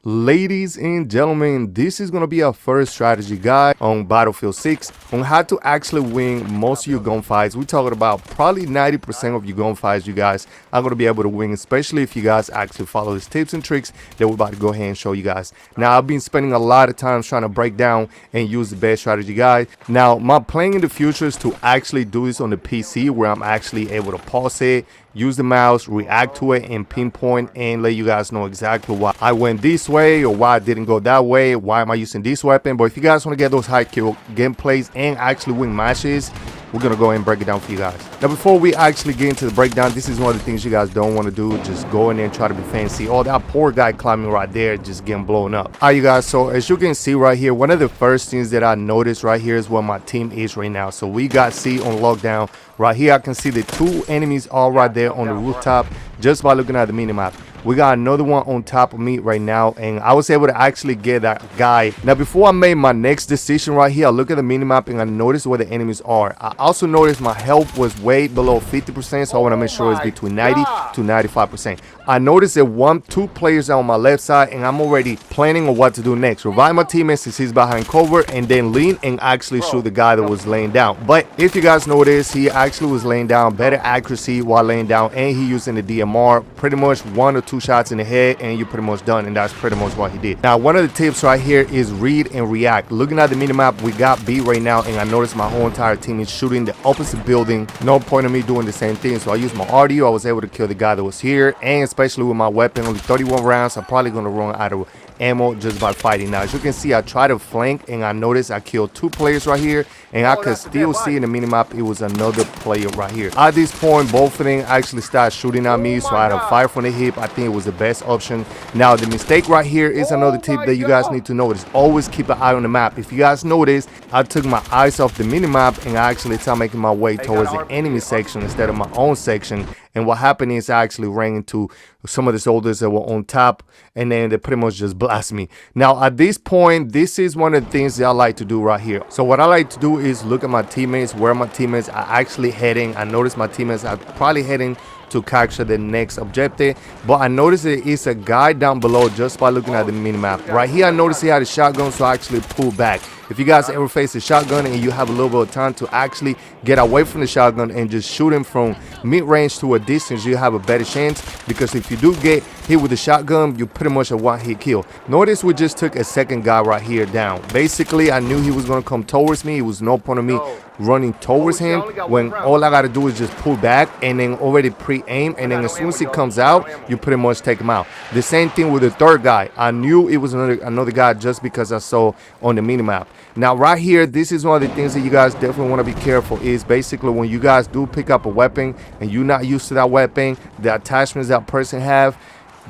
Ladies and gentlemen, this is going to be our first strategy guide on Battlefield 6 on how to actually win most of your gunfights. We're talking about probably 90% of your gunfights you guys are going to be able to win, especially if you guys actually follow these tips and tricks that we're about to go ahead and show you guys. Now, I've been spending a lot of time trying to break down and use the best strategy guide. Now, my plan in the future is to actually do this on the PC where I'm actually able to pause it, use the mouse, react to it, and pinpoint and let you guys know exactly why I went this way or why I didn't go that way, why am I using this weapon. But if you guys want to get those high kill gameplays and actually win matches, we're gonna go ahead and break it down for you guys. Now, before we actually get into the breakdown, this is one of the things you guys don't want to do. Just go in there and try to be fancy. Oh, that poor guy climbing right there, just getting blown up. All right, you guys, so as you can see right here, one of the first things that I noticed right here is where my team is right now. So we got C on lockdown. Right here I can see the two enemies all right there on the rooftop just by looking at the minimap. We got another one on top of me right now, and I was able to actually get that guy. Now, before I made my next decision right here, I look at the minimap and I noticed where the enemies are. I also noticed my health was way below 50%, so I want to make sure it's between 90 to 95%. I noticed that two players are on my left side, and I'm already planning on what to do next. Revive my teammate since he's behind cover, and then lean and actually shoot the guy that was laying down. But if you guys notice, he actually was laying down, better accuracy while laying down, and he using the DMR. Pretty much 1 or 2 shots in the head and you're pretty much done, and that's pretty much what he did. Now, one of the tips right here is read and react. Looking at the minimap, we got B right now, and I noticed my whole entire team is shooting the opposite building. No point in me doing the same thing, so I used my RDU. I was able to kill the guy that was here, and especially with my weapon, only 31 rounds, I'm probably going to run out of ammo just by fighting. Now, as you can see, I tried to flank and I noticed I killed 2 players right here, and I could still see in the minimap it was another player right here. At this point, both of them actually started shooting at me, so I had to fire from the hip. I think it was the best option. Now, the mistake right here is another tip that you guys need to notice. Always keep an eye on the map. If you guys notice, I took my eyes off the minimap and I actually started making my way towards the enemy section instead of my own section. And what happened is I actually ran into some of the soldiers that were on top, and then they pretty much just blast me. Now, at this point, this is one of the things that I like to do right here. So what I like to do is look at my teammates, where my teammates are actually heading. I notice my teammates are probably heading to capture the next objective, but I noticed that it's a guy down below just by looking at the minimap. Right here, I noticed he had a shotgun, so I actually pulled back. If you guys ever face a shotgun and you have a little bit of time to actually get away from the shotgun and just shoot him from mid-range to a distance, you have a better chance, because if you do get hit with the shotgun, you pretty much a one-hit kill. Notice we just took a second guy right here down. Basically, I knew he was going to come towards me. It was no point of me running towards him when all I got to do is just pull back and then already pre-aim, and then as soon as he comes out, you pretty much take him out. The same thing with the third guy. I knew it was another guy just because I saw on the minimap. Now, right here, this is one of the things that you guys definitely want to be careful is basically when you guys do pick up a weapon and you're not used to that weapon, the attachments that person have,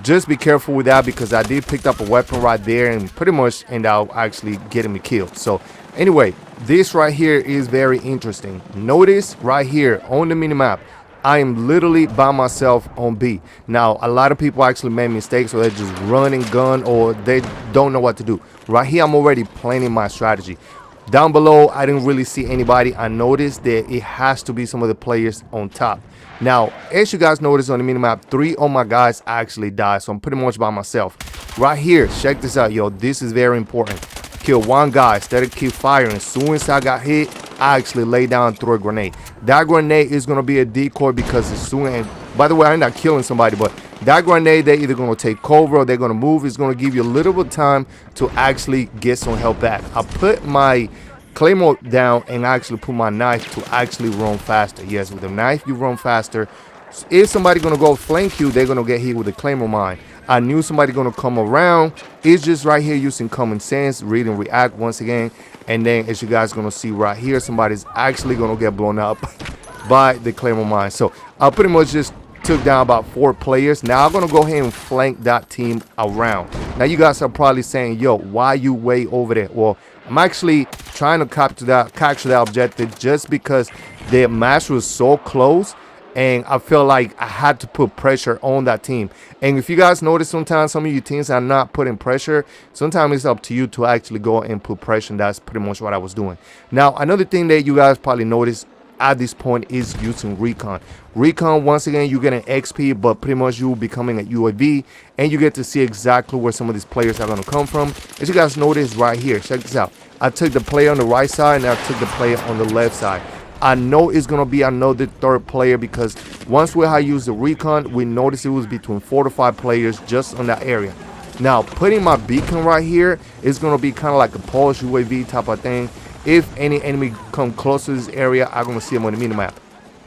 just be careful with that, because I did pick up a weapon right there and pretty much end up actually getting me killed. So anyway, this right here is very interesting. Notice right here on the minimap, I am literally by myself on B. Now, a lot of people actually made mistakes, or they're just running gun, or they don't know what to do. Right here, I'm already planning my strategy. Down below, I didn't really see anybody. I noticed that it has to be some of the players on top. Now, as you guys notice on the minimap, 3 of my guys actually died, so I'm pretty much by myself. Right here, check this out, yo. This is very important. Kill one guy, instead of keep firing. As soon as I got hit, I actually lay down and threw a grenade. That grenade is going to be a decoy, because as soon as, by the way, I'm not killing somebody, but that grenade, they're either going to take cover or they're going to move. It's going to give you a little bit of time to actually get some help back. I put my claymore down and I actually put my knife to actually run faster. Yes, with a knife, you run faster. If somebody going to go flank you, they're going to get hit with a claymore mine. I knew somebody going to come around. It's just right here using common sense, read and react once again. And then as you guys going to see right here, somebody's actually going to get blown up by the claymore mine. So I pretty much just took down about 4 players. Now I'm going to go ahead and flank that team around. Now you guys are probably saying, yo, why you way over there? Well, I'm actually trying to capture that objective just because the match was so close, and I feel like I had to put pressure on that team. And if you guys notice, sometimes some of you teams are not putting pressure. Sometimes it's up to you to actually go and put pressure, and that's pretty much what I was doing. Now, another thing that you guys probably noticed at this point is using recon. Recon, once again, you get an XP, but pretty much you will becoming a UAV, and you get to see exactly where some of these players are going to come from. As you guys notice right here, check this out. I took the player on the right side and I took the player on the left side. I know it's going to be another third player because once we had used the recon, we noticed it was between 4 to 5 players just on that area. Now, putting my beacon right here is going to be kind of like a pulse UAV type of thing. If any enemy come close to this area, I'm going to see them on the minimap.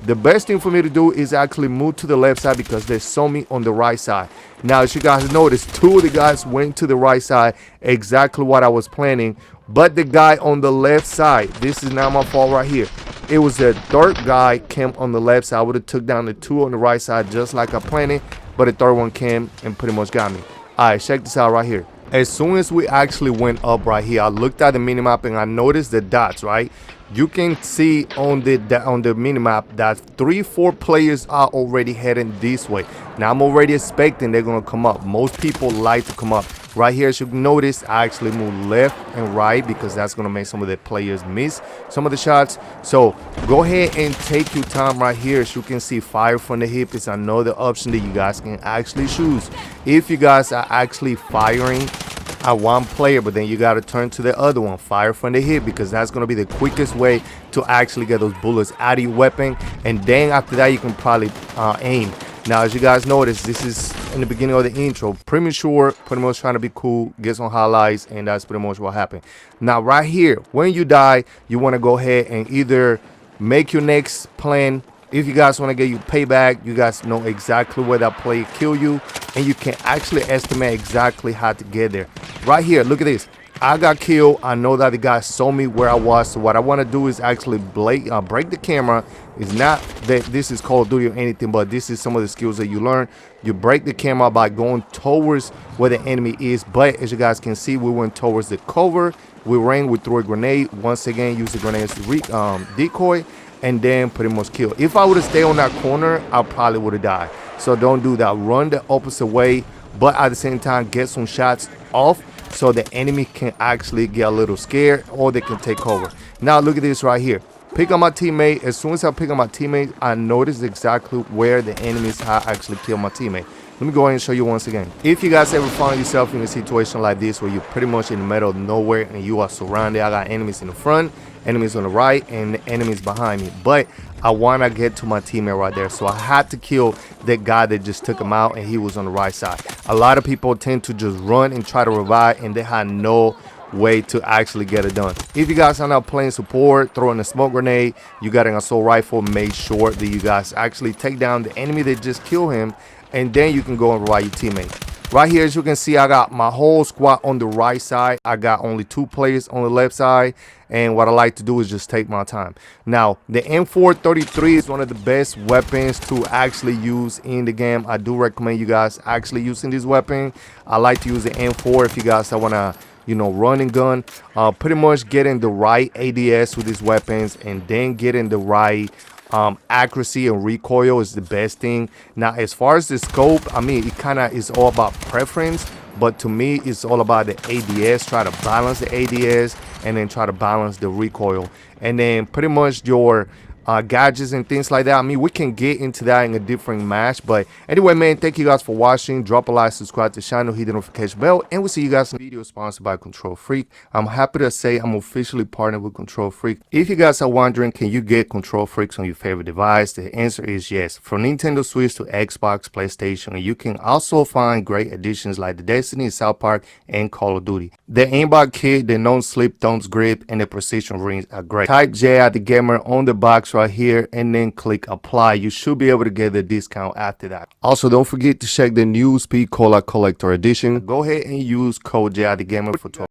The best thing for me to do is actually move to the left side because they saw me on the right side. Now, as you guys notice, 2 of the guys went to the right side, exactly what I was planning. But the guy on the left side, this is not my fault right here. It was the third guy came on the left side. I would have took down the 2 on the right side just like I planned it, but the third one came and pretty much got me. All right, check this out right here. As soon as we actually went up right here, I looked at the minimap and I noticed the dots, right? You can see on the minimap that 3-4 players are already heading this way. Now I'm already expecting they're gonna come up. Most people like to come up. Right here, as you notice, I actually move left and right because that's gonna make some of the players miss some of the shots. So go ahead and take your time right here. As you can see, fire from the hip is another option that you guys can actually choose. If you guys are actually firing at one player, but then you got to turn to the other one, fire from the hip, because that's going to be the quickest way to actually get those bullets out of your weapon. And then after that, you can probably aim. Now, as you guys notice, this is in the beginning of the intro, premature, pretty much trying to be cool, get some highlights, and that's pretty much what happened. Now right here, when you die, you want to go ahead and either make your next plan. If you guys want to get your payback, you guys know exactly where that player killed you, and you can actually estimate exactly how to get there. Right here, look at this. I got killed. I know that the guy saw me where I was. So what I want to do is actually break the camera. It's not that this is Call of Duty or anything, but this is some of the skills that you learn. You break the camera by going towards where the enemy is. But as you guys can see, we went towards the cover. We ran, we threw a grenade. Once again, use the grenade as the decoy, and then pretty much kill. If I would have stayed on that corner, I probably would have died. So don't do that. Run the opposite way, but at the same time, get some shots off so the enemy can actually get a little scared or they can take over. Now look at this right here. Pick up my teammate. As soon as I pick up my teammate, I notice exactly where the enemies have actually killed my teammate. Let me go ahead and show you once again. If you guys ever find yourself in a situation like this where you're pretty much in the middle of nowhere and you are surrounded, I got enemies in the front, enemies on the right, and enemies behind me, but I want to get to my teammate right there. So I had to kill that guy that just took him out, and he was on the right side. A lot of people tend to just run and try to revive, and they had no way to actually get it done. If you guys are not playing support, throwing a smoke grenade, you got an assault rifle, make sure that you guys actually take down the enemy that just killed him, and then you can go and revive your teammate. Right here, as you can see, I got my whole squad on the right side. I got only 2 players on the left side, and what I like to do is just take my time. Now, the M433 is one of the best weapons to actually use in the game. I do recommend you guys actually using this weapon. I like to use the M4 if you guys want to, you know, run and gun. Pretty much getting the right ADS with these weapons, and then getting the right accuracy and recoil is the best thing. Now, as far as the scope, I mean, it kind of is all about preference, but to me, it's all about the ADS. Try to balance the ADS and then try to balance the recoil, and then pretty much your gadgets and things like that. I mean, we can get into that in a different match, but anyway, man, thank you guys for watching. Drop a like, subscribe to the channel, hit the notification bell, and we'll see you guys in the video sponsored by Control Freak. I'm happy to say I'm officially partnered with Control Freak. If you guys are wondering, can you get Control Freaks on your favorite device? The answer is yes. From Nintendo Switch to Xbox, PlayStation, and you can also find great additions like the Destiny, South Park, and Call of Duty. The aimbot kit, the non-slip thumbs grip, and the precision rings are great. Type J.ithegamer on the box right here and then click apply. You should be able to get the discount after that. Also, don't forget to check the new Speed Cola Collector Edition. Go ahead and use code J.ithegamer for 12